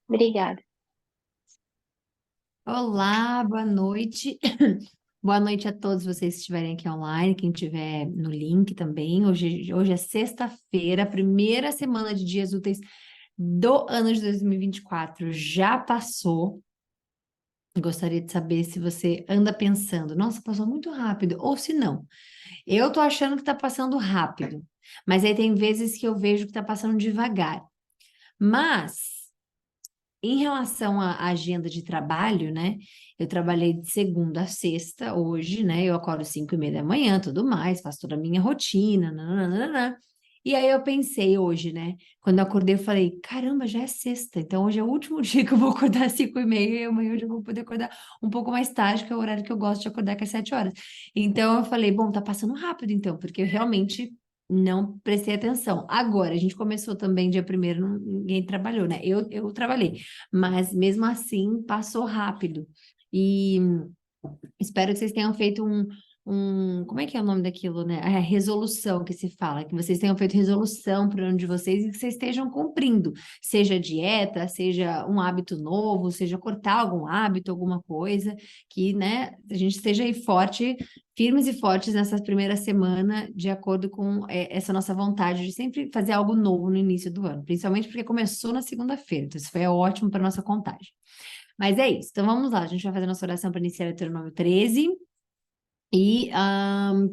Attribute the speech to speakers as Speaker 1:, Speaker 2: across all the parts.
Speaker 1: Obrigada.
Speaker 2: Olá, boa noite. Boa noite a todos vocês que estiverem aqui online, quem estiver no link também. Hoje é sexta-feira, primeira semana de dias úteis do ano de 2024 já passou. Gostaria de saber se você anda pensando, nossa, passou muito rápido, ou se não. Eu tô achando que tá passando rápido, mas aí tem vezes que eu vejo que tá passando devagar. Mas em relação à agenda de trabalho, né? Eu trabalhei de segunda a sexta hoje, né? Eu acordo 5:30 da manhã, tudo mais, faço toda a minha rotina, nananana. E aí eu pensei hoje, né? Quando eu acordei, eu falei, caramba, já é sexta, então hoje é o último dia que eu vou acordar às 5:30 e amanhã eu já vou poder acordar um pouco mais tarde, que é o horário que eu gosto de acordar, que é 7 horas. Então eu falei, bom, tá passando rápido então, porque eu realmente não prestei atenção. Agora, a gente começou também dia primeiro, ninguém trabalhou, né? Eu trabalhei. Mas mesmo assim passou rápido. E espero que vocês tenham feito como é que é o nome daquilo, né? É resolução que se fala, que vocês tenham feito resolução para o ano de vocês e que vocês estejam cumprindo, seja dieta, seja um hábito novo, seja cortar algum hábito, alguma coisa, que, né, a gente esteja aí forte, firmes e fortes nessa primeira semana, de acordo com essa nossa vontade de sempre fazer algo novo no início do ano, principalmente porque começou na segunda-feira, então isso foi ótimo para nossa contagem. Mas é isso. Então vamos lá. A gente vai fazer nossa oração para iniciar o Deuteronômio 13 e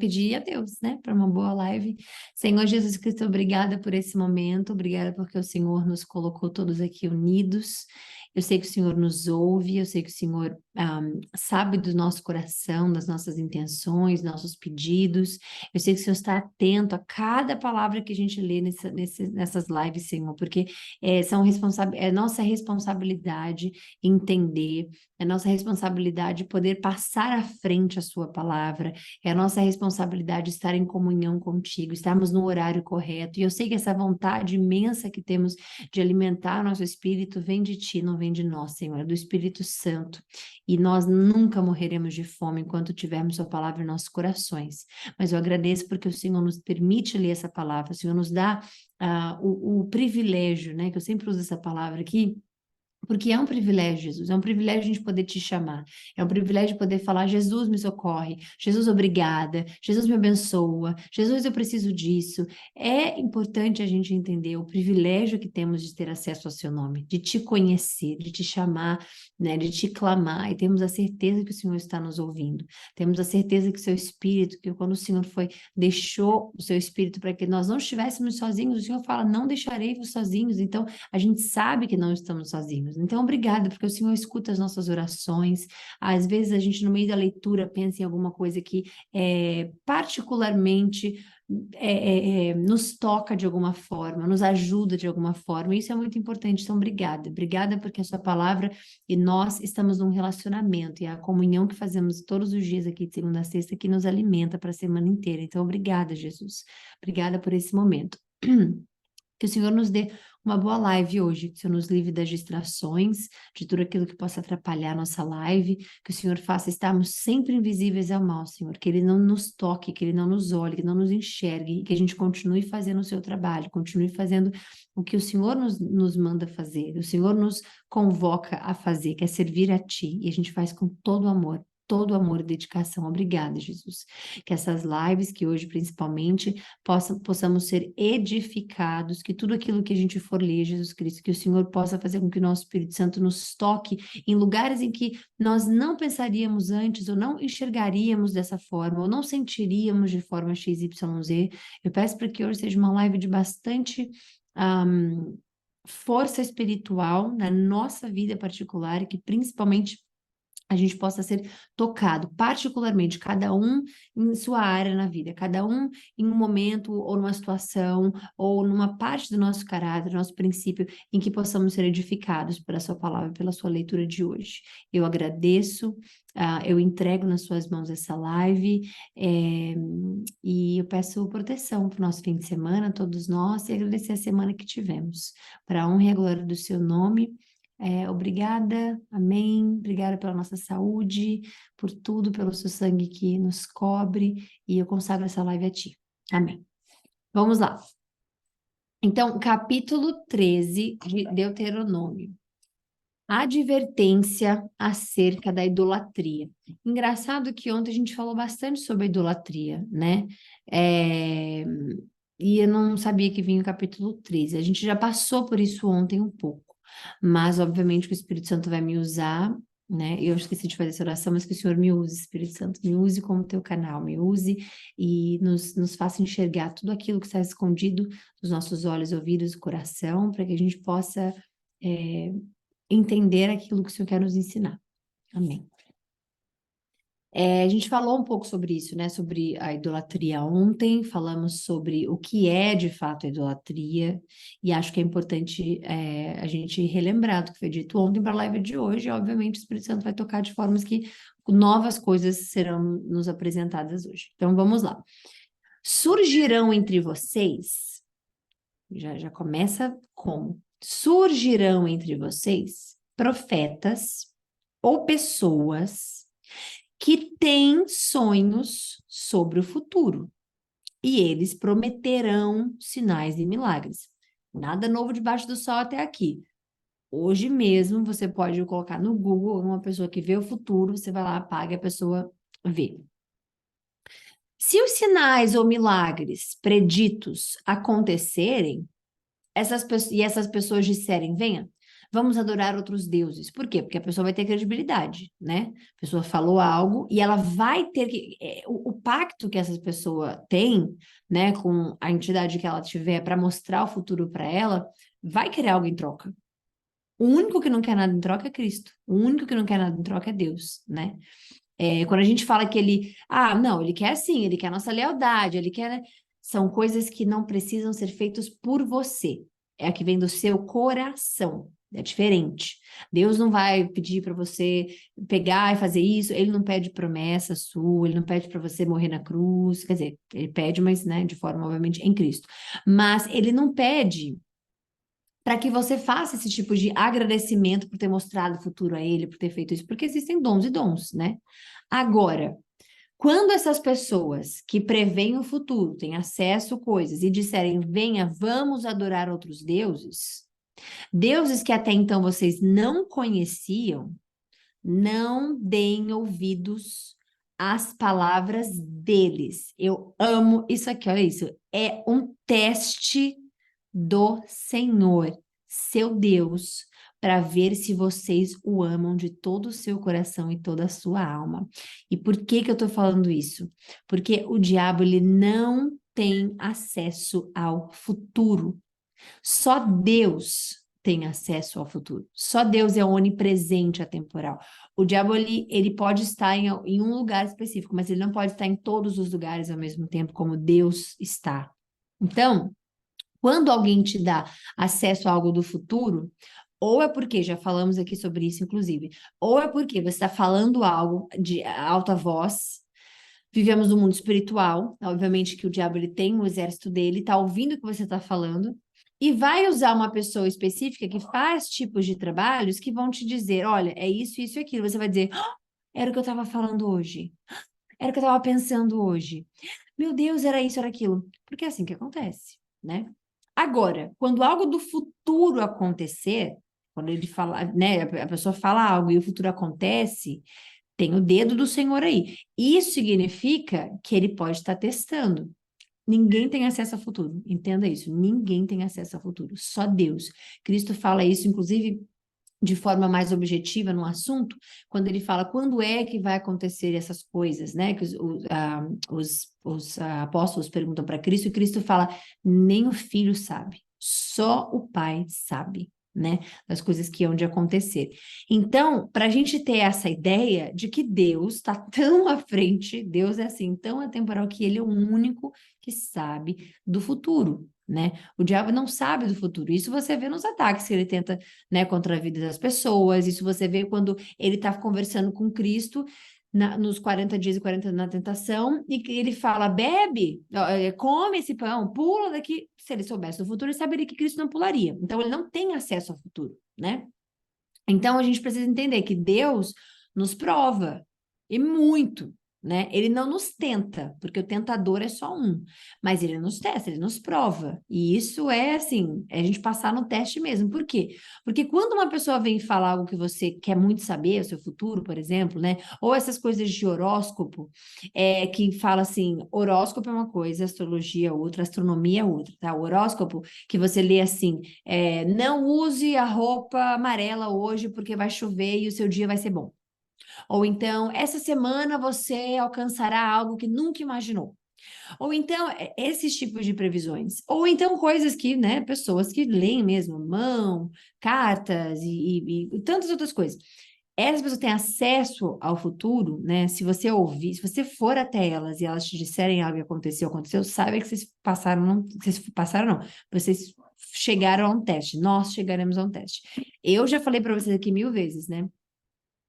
Speaker 2: pedir a Deus, né, para uma boa live. Senhor Jesus Cristo, obrigada por esse momento. Obrigada porque o Senhor nos colocou todos aqui unidos. Eu sei que o Senhor nos ouve, eu sei que o Senhor sabe do nosso coração, das nossas intenções, nossos pedidos. Eu sei que o Senhor está atento a cada palavra que a gente lê nessas lives, Senhor, porque é nossa responsabilidade entender, é nossa responsabilidade poder passar à frente a sua palavra, é a nossa responsabilidade estar em comunhão contigo, estarmos no horário correto. E eu sei que essa vontade imensa que temos de alimentar o nosso espírito vem de ti, não vem de nós, Senhor, é do Espírito Santo. E nós nunca morreremos de fome enquanto tivermos sua palavra em nossos corações. Mas eu agradeço porque o Senhor nos permite ler essa palavra, o Senhor nos dá o privilégio, né? Que eu sempre uso essa palavra aqui, porque é um privilégio, Jesus, é um privilégio a gente poder te chamar, é um privilégio poder falar, Jesus me socorre, Jesus obrigada, Jesus me abençoa, Jesus eu preciso disso. É importante a gente entender o privilégio que temos de ter acesso ao seu nome, de te conhecer, de te chamar, né, de te clamar, e temos a certeza que o Senhor está nos ouvindo, temos a certeza que o seu Espírito, que quando o Senhor deixou o seu Espírito para que nós não estivéssemos sozinhos, o Senhor fala, não deixarei-vos sozinhos, então a gente sabe que não estamos sozinhos. Então, obrigada, porque o Senhor escuta as nossas orações. Às vezes a gente, no meio da leitura, pensa em alguma coisa que particularmente nos toca de alguma forma, nos ajuda de alguma forma. Isso é muito importante. Então, obrigada. Obrigada porque a sua palavra e nós estamos num relacionamento e a comunhão que fazemos todos os dias aqui de segunda a sexta que nos alimenta para a semana inteira. Então, obrigada, Jesus. Obrigada por esse momento. Que o Senhor nos dê uma boa live hoje, que o Senhor nos livre das distrações, de tudo aquilo que possa atrapalhar a nossa live, que o Senhor faça estarmos sempre invisíveis ao mal, Senhor, que Ele não nos toque, que Ele não nos olhe, que não nos enxergue, e que a gente continue fazendo o seu trabalho, continue fazendo o que o Senhor nos manda fazer, o Senhor nos convoca a fazer, que é servir a Ti, e a gente faz com todo amor e dedicação. Obrigada, Jesus. Que essas lives, que hoje principalmente, possamos ser edificados, que tudo aquilo que a gente for ler, Jesus Cristo, que o Senhor possa fazer com que o nosso Espírito Santo nos toque em lugares em que nós não pensaríamos antes, ou não enxergaríamos dessa forma, ou não sentiríamos de forma XYZ. Eu peço para que hoje seja uma live de bastante força espiritual na nossa vida particular, e que principalmente a gente possa ser tocado, particularmente, cada um em sua área na vida, cada um em um momento, ou numa situação, ou numa parte do nosso caráter, do nosso princípio, em que possamos ser edificados pela sua palavra, pela sua leitura de hoje. Eu agradeço, eu entrego nas suas mãos essa live, e eu peço proteção para o nosso fim de semana, todos nós, e agradecer a semana que tivemos, para a honra e a glória do seu nome. Obrigada, amém. Obrigada pela nossa saúde, por tudo, pelo seu sangue que nos cobre, e eu consagro essa live a ti. Amém. Vamos lá. Então, capítulo 13 de Deuteronômio. Advertência acerca da idolatria. Engraçado que ontem a gente falou bastante sobre a idolatria, né? É, E eu não sabia que vinha o capítulo 13. A gente já passou por isso ontem um pouco, mas obviamente que o Espírito Santo vai me usar, né? Eu esqueci de fazer essa oração, mas que o Senhor me use, Espírito Santo, me use como teu canal, me use e nos faça enxergar tudo aquilo que está escondido dos nossos olhos, ouvidos e coração, para que a gente possa é, entender aquilo que o Senhor quer nos ensinar. Amém. A gente falou um pouco sobre isso, né? Sobre a idolatria ontem, falamos sobre o que é de fato a idolatria, e acho que é importante a gente relembrar do que foi dito ontem para a live de hoje, e obviamente o Espírito Santo vai tocar de formas que novas coisas serão nos apresentadas hoje. Então vamos lá. Surgirão entre vocês, já começa como? Surgirão entre vocês profetas ou pessoas que têm sonhos sobre o futuro, e eles prometerão sinais e milagres. Nada novo debaixo do sol até aqui. Hoje mesmo você pode colocar no Google uma pessoa que vê o futuro, você vai lá, paga, a pessoa vê. Se os sinais ou milagres preditos acontecerem, essas pessoas disserem, venha, vamos adorar outros deuses. Por quê? Porque a pessoa vai ter credibilidade, né? A pessoa falou algo e ela vai ter que. O pacto que essa pessoa tem, né, com a entidade que ela tiver para mostrar o futuro para ela, vai querer algo em troca. O único que não quer nada em troca é Cristo. O único que não quer nada em troca é Deus, né? Quando a gente fala que não, ele quer sim, ele quer a nossa lealdade, ele quer, né? São coisas que não precisam ser feitas por você. É a que vem do seu coração. É diferente. Deus não vai pedir para você pegar e fazer isso, ele não pede promessa sua, ele não pede para você morrer na cruz, quer dizer, ele pede, mas, né, de forma, obviamente, em Cristo. Mas ele não pede para que você faça esse tipo de agradecimento por ter mostrado o futuro a ele, por ter feito isso, porque existem dons e dons, né? Agora, quando essas pessoas que preveem o futuro, têm acesso a coisas e disserem, venha, vamos adorar outros deuses, deuses que até então vocês não conheciam, não deem ouvidos às palavras deles. Eu amo isso aqui, olha isso. É um teste do Senhor, seu Deus, para ver se vocês o amam de todo o seu coração e toda a sua alma. E por que que eu estou falando isso? Porque o diabo, ele não tem acesso ao futuro. Só Deus tem acesso ao futuro. Só Deus é onipresente, atemporal. O diabo, ele pode estar em um lugar específico, mas ele não pode estar em todos os lugares ao mesmo tempo, como Deus está. Então, quando alguém te dá acesso a algo do futuro, ou é porque, já falamos aqui sobre isso, inclusive, ou é porque você está falando algo de alta voz. Vivemos no mundo espiritual, obviamente que o diabo ele tem um exército dele, está ouvindo o que você está falando, e vai usar uma pessoa específica que faz tipos de trabalhos que vão te dizer, olha, é isso, isso e aquilo. Você vai dizer, "Ah, era o que eu estava falando hoje, era o que eu estava pensando hoje. Meu Deus, era isso, era aquilo." Porque é assim que acontece, né? Agora, quando algo do futuro acontecer, quando ele fala, né, a pessoa fala algo e o futuro acontece, tem o dedo do Senhor aí. Isso significa que ele pode estar testando. Ninguém tem acesso ao futuro. Entenda isso. Ninguém tem acesso ao futuro. Só Deus. Cristo fala isso, inclusive, de forma mais objetiva no assunto, quando ele fala quando é que vai acontecer essas coisas, né? Que os apóstolos perguntam para Cristo, e Cristo fala: nem o filho sabe, só o pai sabe, né? Das coisas que hão de acontecer. Então, para a gente ter essa ideia de que Deus está tão à frente, Deus é assim, tão atemporal, que ele é o único que sabe do futuro. Né? O diabo não sabe do futuro. Isso você vê nos ataques que ele tenta, né, contra a vida das pessoas. Isso você vê quando ele está conversando com Cristo nos 40 dias e 40 na tentação, e que ele fala, bebe, come esse pão, pula daqui. Se ele soubesse do futuro, ele saberia que Cristo não pularia. Então, ele não tem acesso ao futuro, né? Então, a gente precisa entender que Deus nos prova, e muito, né? Ele não nos tenta, porque o tentador é só um, mas ele nos testa, ele nos prova. E isso é assim, é a gente passar no teste mesmo. Por quê? Porque quando uma pessoa vem falar algo que você quer muito saber, o seu futuro, por exemplo, né? Ou essas coisas de horóscopo, que fala assim, horóscopo é uma coisa, astrologia é outra, astronomia é outra, tá? O horóscopo que você lê assim, não use a roupa amarela hoje porque vai chover e o seu dia vai ser bom. Ou então, essa semana você alcançará algo que nunca imaginou. Ou então, esses tipos de previsões. Ou então, coisas que, né, pessoas que leem mesmo, mão, cartas e tantas outras coisas. Essas pessoas têm acesso ao futuro, né? Se você ouvir, se você for até elas e elas te disserem algo que aconteceu, saiba que vocês passaram, não, vocês passaram, não, vocês chegaram a um teste, nós chegaremos a um teste. Eu já falei para vocês aqui 1000 vezes, né?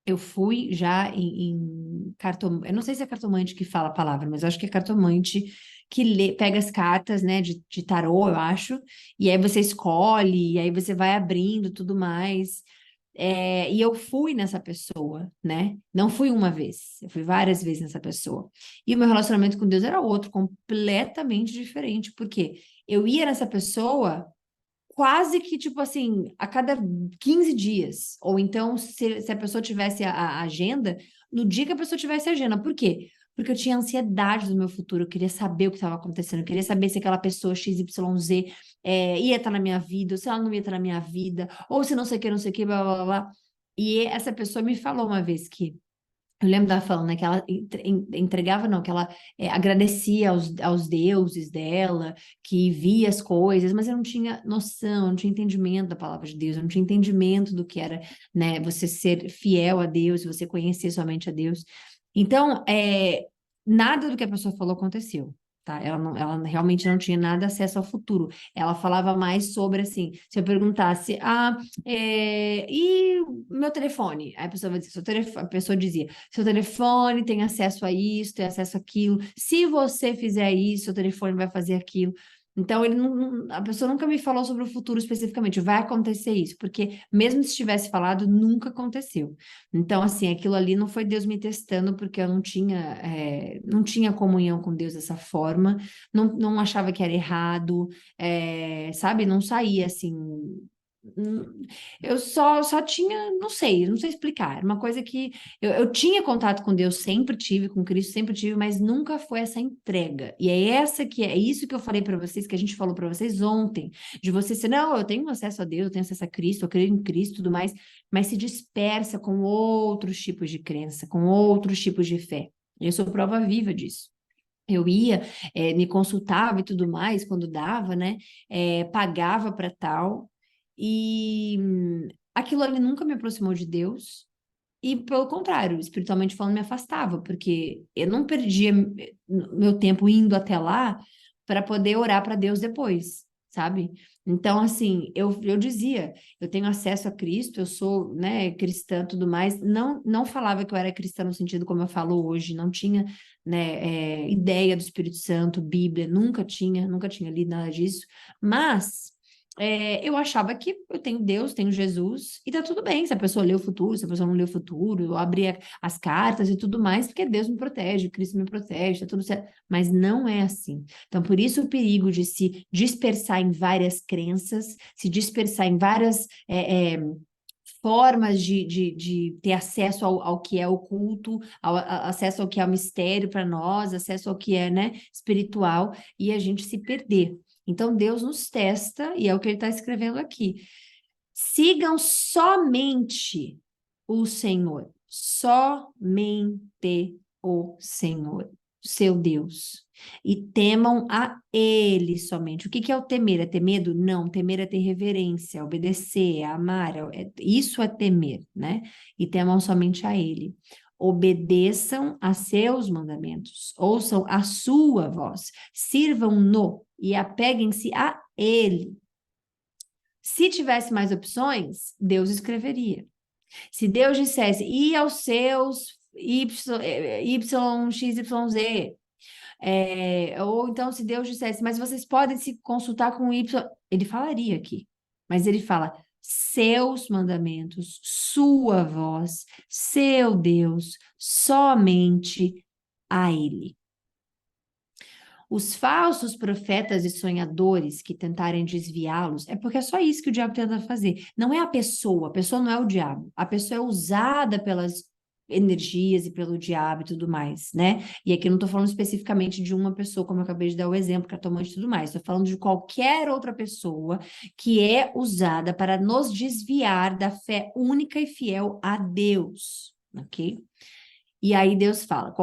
Speaker 2: Eu fui já em cartomante, eu não sei se é cartomante que fala a palavra, mas eu acho que é cartomante que pega as cartas, né, de tarô, eu acho, e aí você escolhe, e aí você vai abrindo tudo mais. E eu fui nessa pessoa, né? Não fui uma vez, eu fui várias vezes nessa pessoa. E o meu relacionamento com Deus era outro, completamente diferente, porque eu ia nessa pessoa quase que, tipo assim, a cada 15 dias. Ou então, se a pessoa tivesse a agenda, no dia que a pessoa tivesse a agenda. Por quê? Porque eu tinha ansiedade do meu futuro, eu queria saber o que estava acontecendo, eu queria saber se aquela pessoa XYZ ia estar na minha vida, ou se ela não ia estar na minha vida, ou se não sei o que, blá, blá, blá, blá. E essa pessoa me falou uma vez que eu lembro dela falando, né, que ela entregava, não, que ela agradecia aos deuses dela, que via as coisas, mas eu não tinha noção, não tinha entendimento da palavra de Deus, eu não tinha entendimento do que era, né, você ser fiel a Deus, você conhecer somente a Deus. Então, nada do que a pessoa falou aconteceu. Tá? Ela realmente não tinha nada acesso ao futuro. Ela falava mais sobre assim, se eu perguntasse, e o meu telefone? Aí a pessoa vai dizer, a pessoa dizia, seu telefone tem acesso a isso, tem acesso àquilo. Se você fizer isso, seu telefone vai fazer aquilo. Então, a pessoa nunca me falou sobre o futuro especificamente. Vai acontecer isso, porque mesmo se tivesse falado, nunca aconteceu. Então, assim, aquilo ali não foi Deus me testando, porque eu não tinha comunhão com Deus dessa forma, não achava que era errado, sabe? Não saía assim. Eu só tinha, não sei explicar. Era uma coisa que eu tinha contato com Deus, sempre tive, com Cristo, sempre tive, mas nunca foi essa entrega. E é isso que eu falei para vocês, que a gente falou para vocês ontem, de você ser, não, eu tenho acesso a Deus, eu tenho acesso a Cristo, eu creio em Cristo e tudo mais, mas se dispersa com outros tipos de crença, com outros tipos de fé. Eu sou prova viva disso. Eu ia, me consultava e tudo mais, quando dava, né? Pagava para tal. E aquilo ali nunca me aproximou de Deus. E, pelo contrário, espiritualmente falando, me afastava, porque eu não perdia meu tempo indo até lá para poder orar para Deus depois, sabe? Então, assim, eu dizia, eu tenho acesso a Cristo, eu sou, né, cristã e tudo mais. Não falava que eu era cristã no sentido como eu falo hoje, não tinha, né, ideia do Espírito Santo, Bíblia, nunca tinha lido nada disso, mas eu achava que eu tenho Deus, tenho Jesus, e tá tudo bem se a pessoa lê o futuro, se a pessoa não lê o futuro, eu abri as cartas e tudo mais, porque Deus me protege, Cristo me protege, tá tudo certo. Mas não é assim. Então, por isso o perigo de se dispersar em várias crenças, se dispersar em várias formas de ter acesso ao que é oculto, acesso ao que é o mistério para nós, acesso ao que é, né, espiritual, e a gente se perder. Então, Deus nos testa, e é o que ele está escrevendo aqui. Sigam somente o Senhor, somente o Senhor, seu Deus, e temam a Ele somente. O que é o temer? É ter medo? Não, temer é ter reverência, obedecer, amar, isso é temer, né? E temam somente a Ele. Obedeçam a seus mandamentos, ouçam a sua voz, sirvam-no e apeguem-se a Ele. Se tivesse mais opções, Deus escreveria. Se Deus dissesse, e aos seus YXYZ, ou então se Deus dissesse, mas vocês podem se consultar com Y, ele falaria aqui. Mas ele fala, seus mandamentos, sua voz, seu Deus, somente a ele. Os falsos profetas e sonhadores que tentarem desviá-los, é porque é só isso que o diabo tenta fazer. Não é a pessoa não é o diabo. A pessoa é usada pelas energias e pelo diabo e tudo mais, né? E aqui eu não estou falando especificamente de uma pessoa, como eu acabei de dar o exemplo, cartomante e tudo mais. Estou falando de qualquer outra pessoa que é usada para nos desviar da fé única e fiel a Deus, ok? E aí Deus fala,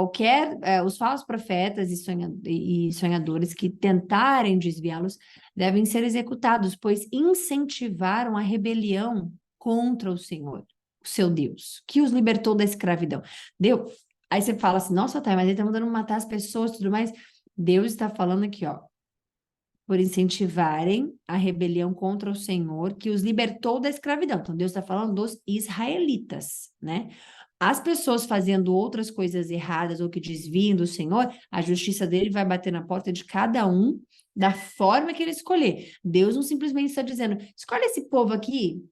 Speaker 2: os falsos profetas e sonhadores que tentarem desviá-los devem ser executados, pois incentivaram a rebelião contra o Senhor, o seu Deus, que os libertou da escravidão. Deus, aí você fala assim, nossa, Thay, mas ele está mandando matar as pessoas e tudo mais. Deus está falando aqui, ó, por incentivarem a rebelião contra o Senhor, que os libertou da escravidão. Então, Deus está falando dos israelitas, né? As pessoas fazendo outras coisas erradas ou que desviem do Senhor, a justiça dele vai bater na porta de cada um da forma que ele escolher. Deus não simplesmente está dizendo, escolhe esse povo aqui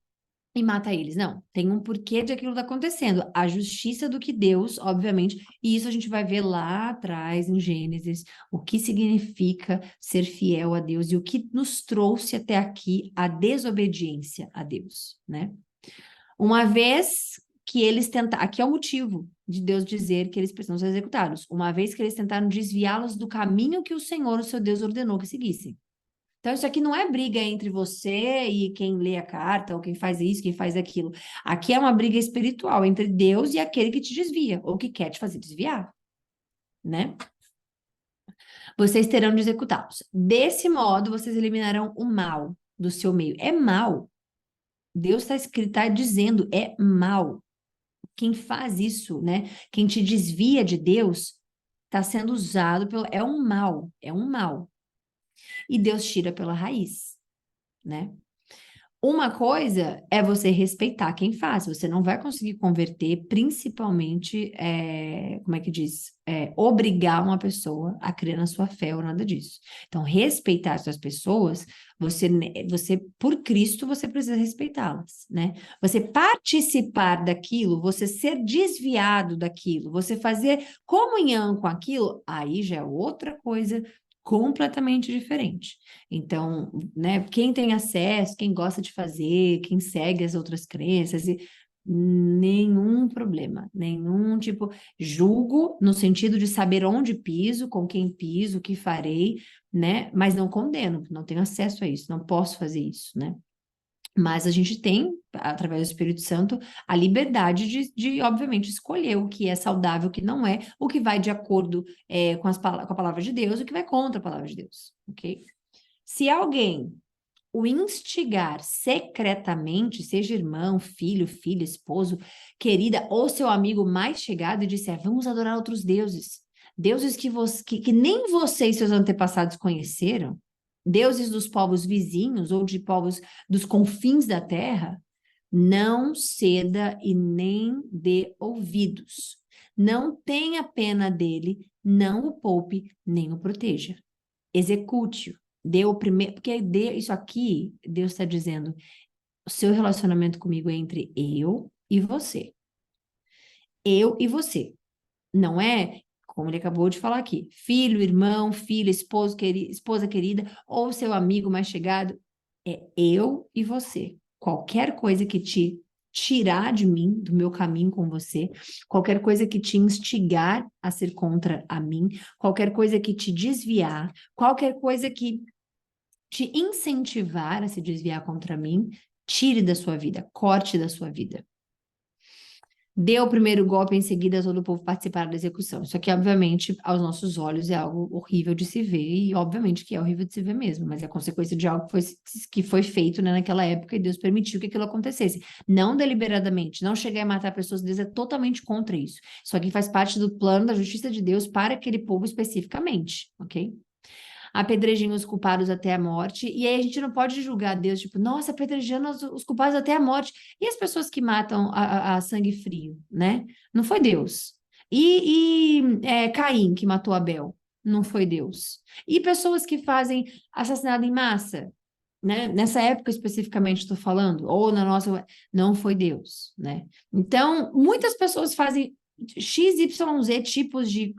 Speaker 2: e mata eles. Não, tem um porquê de aquilo está acontecendo. A justiça do que Deus, obviamente, e isso a gente vai ver lá atrás em Gênesis, o que significa ser fiel a Deus e o que nos trouxe até aqui a desobediência a Deus, né? Uma vez que eles tentaram, aqui é o motivo de Deus dizer que eles precisam ser executados, uma vez que eles tentaram desviá-los do caminho que o Senhor, o seu Deus, ordenou que seguissem. Então, isso aqui não é briga entre você e quem lê a carta, ou quem faz isso, quem faz aquilo. Aqui é uma briga espiritual entre Deus e aquele que te desvia, ou que quer te fazer desviar, né? Vocês terão de executá-los. Desse modo, vocês eliminarão o mal do seu meio. É mal. Deus está dizendo, é mal. Quem faz isso, né? Quem te desvia de Deus, está sendo usado pelo... É um mal, é um mal. E Deus tira pela raiz, né? Uma coisa é você respeitar quem faz, você não vai conseguir converter, principalmente, como é que diz? Obrigar uma pessoa a crer na sua fé ou nada disso. Então, respeitar essas pessoas, você, por Cristo, você precisa respeitá-las, né? Você participar daquilo, você ser desviado daquilo, você fazer comunhão com aquilo, aí já é outra coisa completamente diferente. Então, né, quem tem acesso, quem gosta de fazer, quem segue as outras crenças, nenhum problema, nenhum tipo, julgo no sentido de saber onde piso, com quem piso, o que farei, né, mas não condeno, não tenho acesso a isso, não posso fazer isso, né. Mas a gente tem, através do Espírito Santo, a liberdade obviamente, escolher o que é saudável, o que não é, o que vai de acordo com a palavra de Deus, o que vai contra a palavra de Deus, ok? Se alguém o instigar secretamente, seja irmão, filho, filha, esposo, querida, ou seu amigo mais chegado, e disser, vamos adorar outros deuses, deuses que nem você e seus antepassados conheceram, deuses dos povos vizinhos ou de povos dos confins da terra, não ceda e nem dê ouvidos. Não tenha pena dele, não o poupe, nem o proteja. Execute-o. Dê o primeiro, porque isso aqui, Deus está dizendo, o seu relacionamento comigo é entre eu e você. Eu e você. Não é, como ele acabou de falar aqui, filho, irmão, filha, esposa querida, ou seu amigo mais chegado. É eu e você. Qualquer coisa que te tirar de mim, do meu caminho com você, qualquer coisa que te instigar a ser contra a mim, qualquer coisa que te desviar, qualquer coisa que te incentivar a se desviar contra mim, tire da sua vida, corte da sua vida. Dê o primeiro golpe, em seguida todo o povo participar da execução. Isso aqui, obviamente, aos nossos olhos é algo horrível de se ver, e obviamente que é horrível de se ver mesmo, mas é consequência de algo que foi feito, né, naquela época, e Deus permitiu que aquilo acontecesse. Não deliberadamente, não chegar a matar pessoas, Deus é totalmente contra isso. Isso aqui faz parte do plano da justiça de Deus para aquele povo especificamente, ok? Apedrejando os culpados até a morte, e aí a gente não pode julgar Deus, tipo, nossa, apedrejando os culpados até a morte. E as pessoas que matam a sangue frio, né? Não foi Deus. Caim, que matou Abel, não foi Deus. E pessoas que fazem assassinato em massa, né? Nessa época especificamente estou falando, ou na nossa, não foi Deus, né? Então, muitas pessoas fazem XYZ tipos de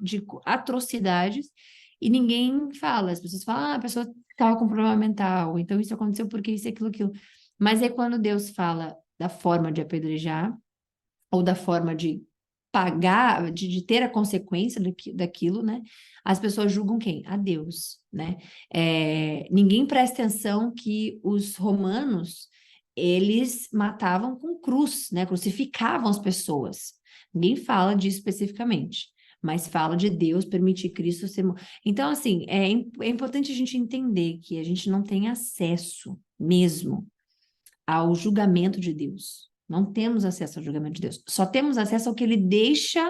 Speaker 2: atrocidades e ninguém fala. As pessoas falam, a pessoa estava com problema mental, então isso aconteceu porque isso, aquilo, aquilo. Mas é quando Deus fala da forma de apedrejar, ou da forma de pagar, de ter a consequência daquilo, né? As pessoas julgam quem? A Deus, né? Ninguém presta atenção que os romanos, eles matavam com cruz, né? Crucificavam as pessoas. Ninguém fala disso especificamente, mas fala de Deus permitir Cristo ser... Então, assim, é importante a gente entender que a gente não tem acesso mesmo ao julgamento de Deus. Não temos acesso ao julgamento de Deus. Só temos acesso ao que ele deixa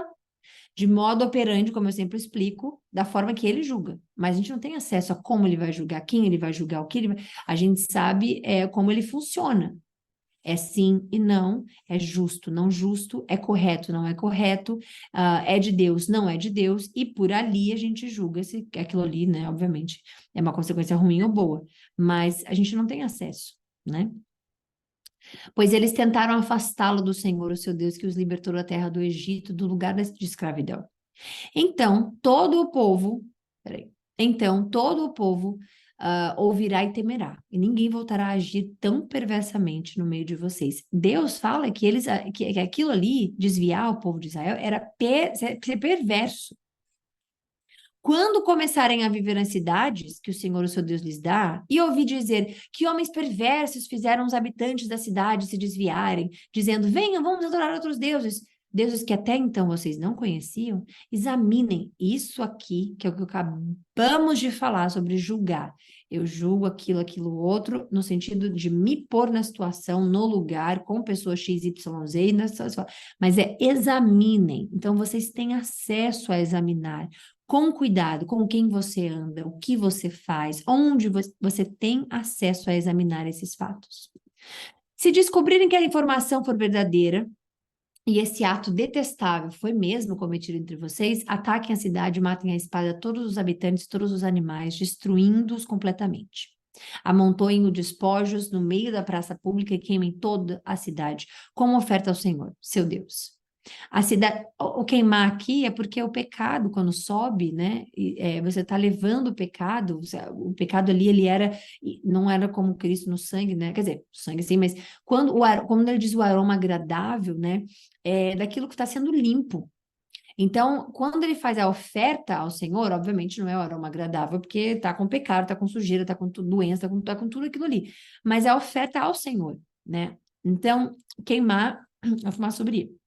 Speaker 2: de modo operante, como eu sempre explico, da forma que ele julga. Mas a gente não tem acesso a como ele vai julgar, quem ele vai julgar, o que ele vai... A gente sabe como ele funciona. É sim e não, é justo, não justo, é correto, não é correto, é de Deus, não é de Deus, e por ali a gente julga se aquilo ali, né, obviamente, é uma consequência ruim ou boa, mas a gente não tem acesso, né? Pois eles tentaram afastá-lo do Senhor, o seu Deus, que os libertou da terra do Egito, do lugar de escravidão. Então, todo o povo, peraí, então todo o povo ouvirá e temerá, e ninguém voltará a agir tão perversamente no meio de vocês. Deus fala que que aquilo ali, desviar o povo de Israel, era ser perverso. Quando começarem a viver nas cidades que o Senhor, o seu Deus, lhes dá, e ouvir dizer que homens perversos fizeram os habitantes da cidade se desviarem, dizendo: venham, vamos adorar outros deuses, deuses que até então vocês não conheciam, examinem isso aqui, que é o que acabamos de falar sobre julgar. Eu julgo aquilo, aquilo outro, no sentido de me pôr na situação, no lugar, com pessoa XYZ, mas examinem. Então, vocês têm acesso a examinar com cuidado, com quem você anda, o que você faz, onde você tem acesso a examinar esses fatos. Se descobrirem que a informação for verdadeira e esse ato detestável foi mesmo cometido entre vocês, ataquem a cidade, matem a espada todos os habitantes, todos os animais, destruindo-os completamente. Amontoem os despojos no meio da praça pública e queimem toda a cidade, como oferta ao Senhor, seu Deus. A cidade, o queimar aqui é porque o pecado, quando sobe, né? Você está levando o pecado ali, não era como Cristo no sangue, né? Quer dizer, sangue sim, mas quando ele diz o aroma agradável, né? É daquilo que está sendo limpo. Então, quando ele faz a oferta ao Senhor, obviamente não é o aroma agradável, porque está com pecado, está com sujeira, está com doença, tá com tudo aquilo ali. Mas é a oferta ao Senhor, né? Então, queimar, vou falar sobre isso.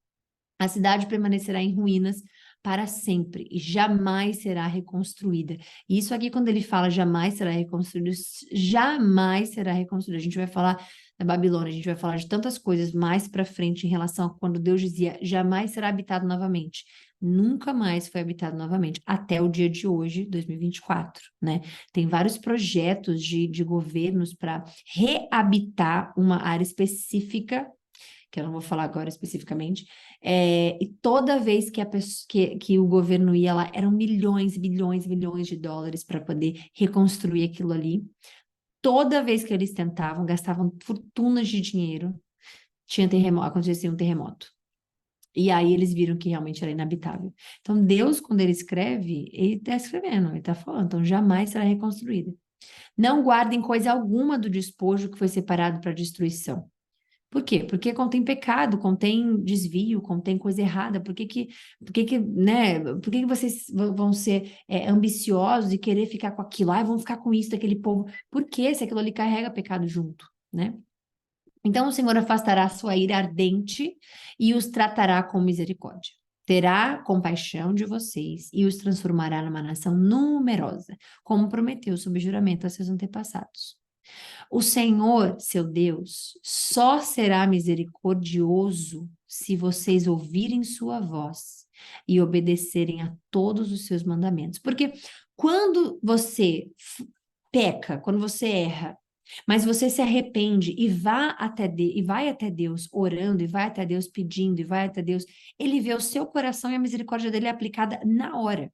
Speaker 2: A cidade permanecerá em ruínas para sempre e jamais será reconstruída. E isso aqui, quando ele fala jamais será reconstruído, jamais será reconstruído. A gente vai falar da Babilônia, a gente vai falar de tantas coisas mais para frente em relação a quando Deus dizia jamais será habitado novamente. Nunca mais foi habitado novamente, até o dia de hoje, 2024, né? Tem vários projetos de governos para reabitar uma área específica, que eu não vou falar agora especificamente, e toda vez que o governo ia lá, eram milhões, bilhões, bilhões de dólares para poder reconstruir aquilo ali. Toda vez que eles tentavam, gastavam fortunas de dinheiro, acontecia um terremoto. E aí eles viram que realmente era inabitável. Então, Deus, quando ele escreve, ele está escrevendo, ele está falando, então jamais será reconstruída. Não guardem coisa alguma do despojo que foi separado para destruição. Por quê? Porque contém pecado, contém desvio, contém coisa errada. Né? Por que vocês vão ser ambiciosos e querer ficar com aquilo? Vão ficar com isso daquele povo. Por quê? Se aquilo ali carrega pecado junto, né? Então o Senhor afastará a sua ira ardente e os tratará com misericórdia. Terá compaixão de vocês e os transformará numa nação numerosa, como prometeu sob juramento a seus antepassados. O Senhor, seu Deus, só será misericordioso se vocês ouvirem sua voz e obedecerem a todos os seus mandamentos. Porque quando você peca, quando você erra, mas você se arrepende e vai até Deus orando, e vai até Deus pedindo, e vai até Deus, ele vê o seu coração e a misericórdia dele é aplicada na hora.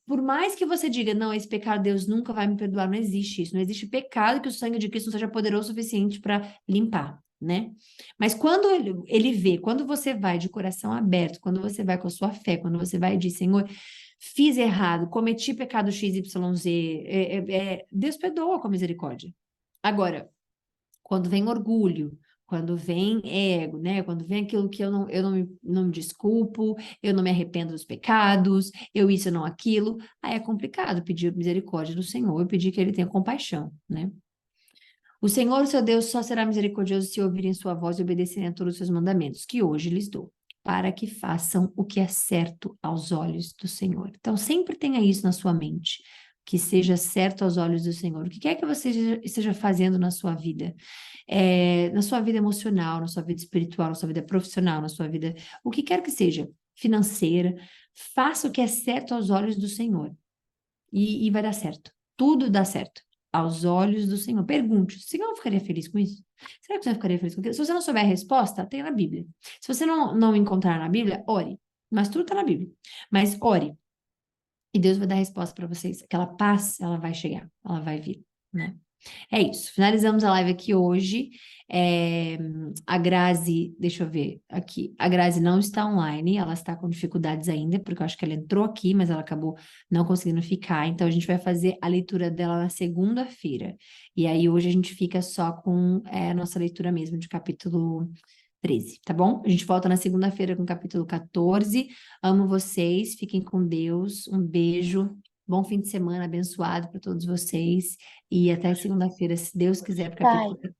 Speaker 2: Por mais que você diga, não, esse pecado Deus nunca vai me perdoar, não existe isso. Não existe pecado que o sangue de Cristo não seja poderoso o suficiente para limpar. né? Mas quando ele vê, quando você vai de coração aberto, quando você vai com a sua fé, quando você vai e diz, Senhor, fiz errado, cometi pecado XYZ, Deus perdoa com misericórdia. Agora, quando vem orgulho, quando vem ego, né? Quando vem aquilo que eu não me desculpo, eu não me arrependo dos pecados, eu isso, não aquilo, aí é complicado pedir misericórdia do Senhor e pedir que ele tenha compaixão, né? O Senhor, seu Deus, só será misericordioso se ouvirem sua voz e obedecerem a todos os seus mandamentos, que hoje lhes dou, para que façam o que é certo aos olhos do Senhor. Então, sempre tenha isso na sua mente, que seja certo aos olhos do Senhor. O que quer que você esteja fazendo na sua vida, na sua vida emocional, na sua vida espiritual, na sua vida profissional, na sua vida, o que quer que seja, financeira, faça o que é certo aos olhos do Senhor. E vai dar certo. Tudo dá certo aos olhos do Senhor. Pergunte, o Senhor ficaria feliz com isso? Será que o Senhor ficaria feliz com aquilo? Se você não souber a resposta, tem na Bíblia. Se você não encontrar na Bíblia, ore. Mas tudo está na Bíblia. Mas ore. E Deus vai dar a resposta para vocês. Aquela paz, ela vai chegar. Ela vai vir, né? É isso. Finalizamos a live aqui hoje. É, a Grazi, deixa eu ver aqui. A Grazi não está online, ela está com dificuldades ainda, porque eu acho que ela entrou aqui, mas ela acabou não conseguindo ficar. Então a gente vai fazer a leitura dela na segunda-feira. E aí hoje a gente fica só com a nossa leitura mesmo de capítulo 13, tá bom? A gente volta na segunda-feira com o capítulo 14. Amo vocês, fiquem com Deus. Um beijo. Bom fim de semana abençoado para todos vocês. E até segunda-feira, se Deus quiser, para o
Speaker 1: Pai,
Speaker 2: capítulo